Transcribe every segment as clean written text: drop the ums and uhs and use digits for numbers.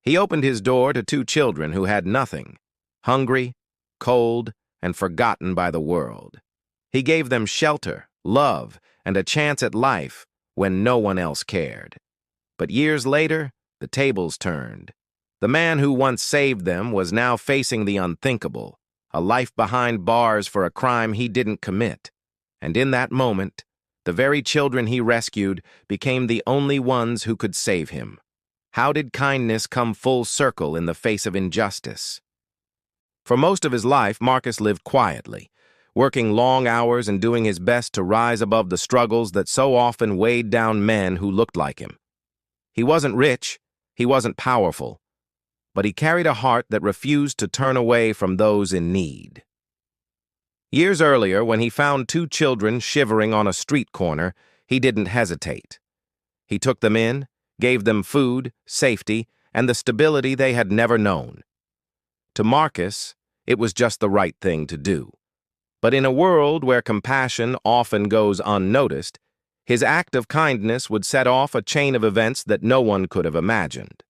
He opened his door to two children who had nothing, hungry, cold, and forgotten by the world. He gave them shelter, love, and a chance at life when no one else cared. But years later, the tables turned. The man who once saved them was now facing the unthinkable, a life behind bars for a crime he didn't commit. And in that moment, the very children he rescued became the only ones who could save him. How did kindness come full circle in the face of injustice? For most of his life, Marcus lived quietly, working long hours and doing his best to rise above the struggles that so often weighed down men who looked like him. He wasn't rich, he wasn't powerful, but he carried a heart that refused to turn away from those in need. Years earlier, when he found two children shivering on a street corner, he didn't hesitate. He took them in, gave them food, safety, and the stability they had never known. To Marcus, it was just the right thing to do. But in a world where compassion often goes unnoticed, his act of kindness would set off a chain of events that no one could have imagined.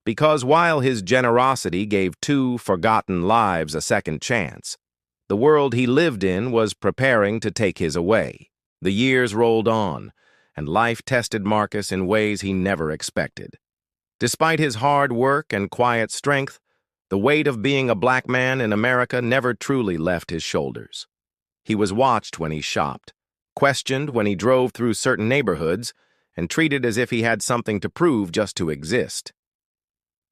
Because while his generosity gave two forgotten lives a second chance, the world he lived in was preparing to take his away. The years rolled on, and life tested Marcus in ways he never expected. Despite his hard work and quiet strength, the weight of being a black man in America never truly left his shoulders. He was watched when he shopped, questioned when he drove through certain neighborhoods, and treated as if he had something to prove just to exist.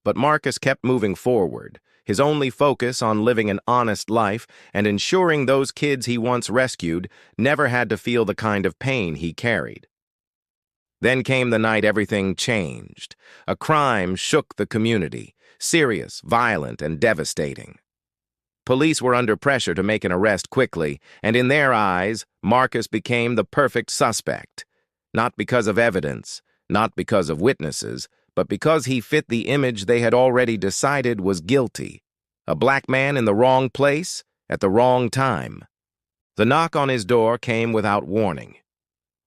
But Marcus kept moving forward, his only focus on living an honest life and ensuring those kids he once rescued never had to feel the kind of pain he carried. Then came the night everything changed. A crime shook the community, serious, violent, and devastating. Police were under pressure to make an arrest quickly, and in their eyes, Marcus became the perfect suspect. Not because of evidence, not because of witnesses, but because he fit the image they had already decided was guilty. A black man in the wrong place, at the wrong time. The knock on his door came without warning.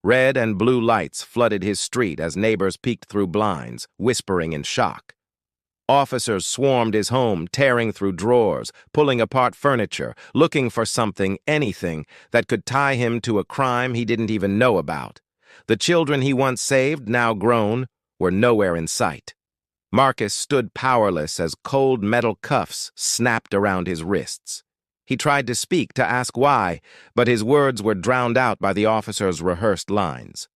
Red and blue lights flooded his street as neighbors peeked through blinds, whispering in shock. Officers swarmed his home, tearing through drawers, pulling apart furniture, looking for something, anything, that could tie him to a crime he didn't even know about. The children he once saved, now grown, were nowhere in sight. Marcus stood powerless as cold metal cuffs snapped around his wrists. He tried to speak, to ask why, but his words were drowned out by the officer's rehearsed lines.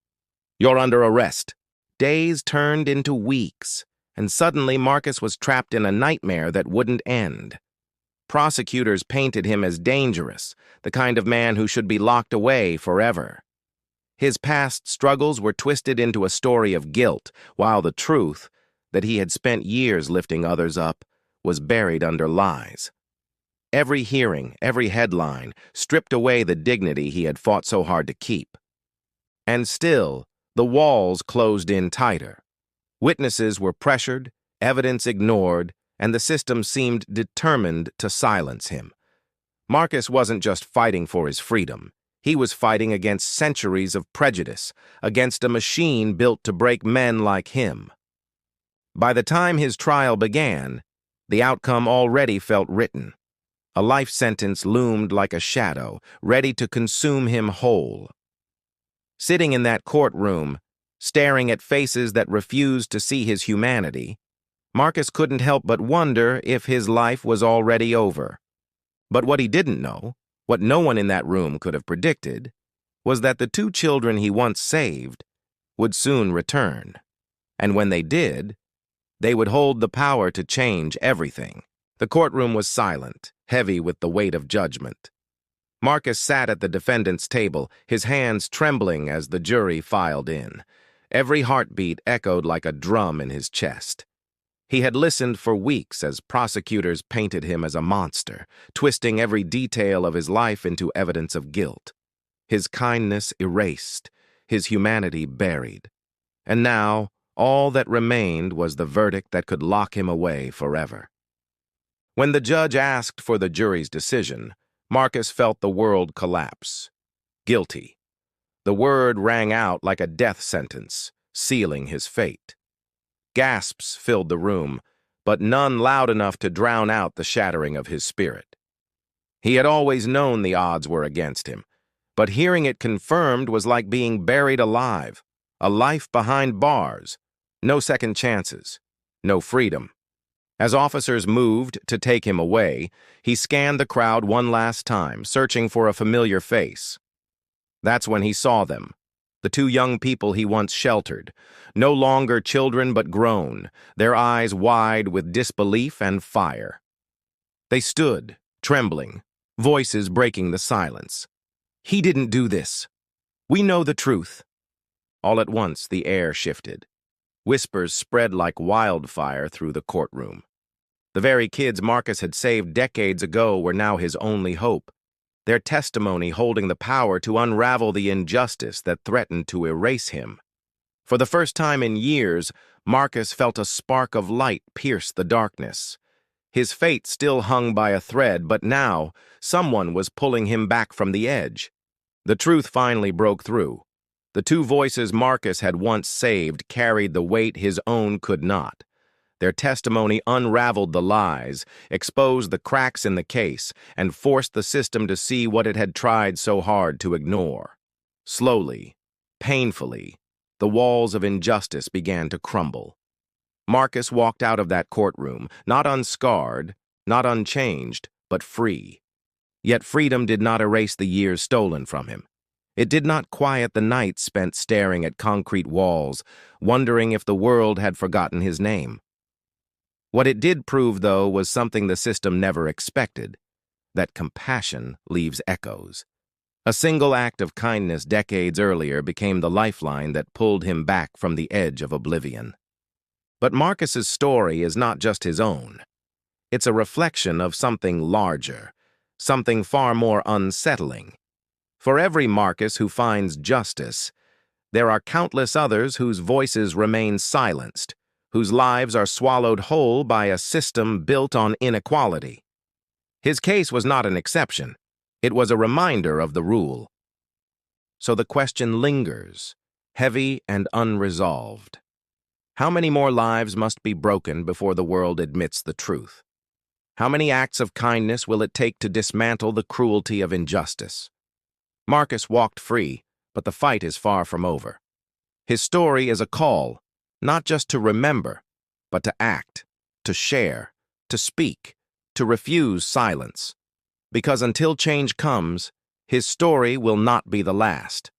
"You're under arrest." Days turned into weeks, and suddenly Marcus was trapped in a nightmare that wouldn't end. Prosecutors painted him as dangerous, the kind of man who should be locked away forever. His past struggles were twisted into a story of guilt, while the truth, that he had spent years lifting others up, was buried under lies. Every hearing, every headline, stripped away the dignity he had fought so hard to keep. And still, the walls closed in tighter. Witnesses were pressured, evidence ignored, and the system seemed determined to silence him. Marcus wasn't just fighting for his freedom. He was fighting against centuries of prejudice, against a machine built to break men like him. By the time his trial began, the outcome already felt written. A life sentence loomed like a shadow, ready to consume him whole. Sitting in that courtroom, staring at faces that refused to see his humanity, Marcus couldn't help but wonder if his life was already over. But what he didn't know, what no one in that room could have predicted, was that the two children he once saved would soon return. And when they did, they would hold the power to change everything. The courtroom was silent, heavy with the weight of judgment. Marcus sat at the defendant's table, his hands trembling as the jury filed in. Every heartbeat echoed like a drum in his chest. He had listened for weeks as prosecutors painted him as a monster, twisting every detail of his life into evidence of guilt. His kindness erased, his humanity buried. And now, all that remained was the verdict that could lock him away forever. When the judge asked for the jury's decision, Marcus felt the world collapse. Guilty. The word rang out like a death sentence, sealing his fate. Gasps filled the room, but none loud enough to drown out the shattering of his spirit. He had always known the odds were against him, but hearing it confirmed was like being buried alive, a life behind bars, no second chances, no freedom. As officers moved to take him away, he scanned the crowd one last time, searching for a familiar face. That's when he saw them, the two young people he once sheltered, no longer children but grown, their eyes wide with disbelief and fire. They stood, trembling, voices breaking the silence. "He didn't do this. We know the truth." All at once, the air shifted. Whispers spread like wildfire through the courtroom. The very kids Marcus had saved decades ago were now his only hope, their testimony holding the power to unravel the injustice that threatened to erase him. For the first time in years, Marcus felt a spark of light pierce the darkness. His fate still hung by a thread, but now someone was pulling him back from the edge. The truth finally broke through. The two voices Marcus had once saved carried the weight his own could not. Their testimony unraveled the lies, exposed the cracks in the case, and forced the system to see what it had tried so hard to ignore. Slowly, painfully, the walls of injustice began to crumble. Marcus walked out of that courtroom, not unscarred, not unchanged, but free. Yet freedom did not erase the years stolen from him. It did not quiet the nights spent staring at concrete walls, wondering if the world had forgotten his name. What it did prove, though, was something the system never expected, that compassion leaves echoes. A single act of kindness decades earlier became the lifeline that pulled him back from the edge of oblivion. But Marcus's story is not just his own. It's a reflection of something larger, something far more unsettling. For every Marcus who finds justice, there are countless others whose voices remain silenced, whose lives are swallowed whole by a system built on inequality. His case was not an exception. It was a reminder of the rule. So the question lingers, heavy and unresolved. How many more lives must be broken before the world admits the truth? How many acts of kindness will it take to dismantle the cruelty of injustice? Marcus walked free, but the fight is far from over. His story is a call, not just to remember, but to act, to share, to speak, to refuse silence. Because until change comes, his story will not be the last.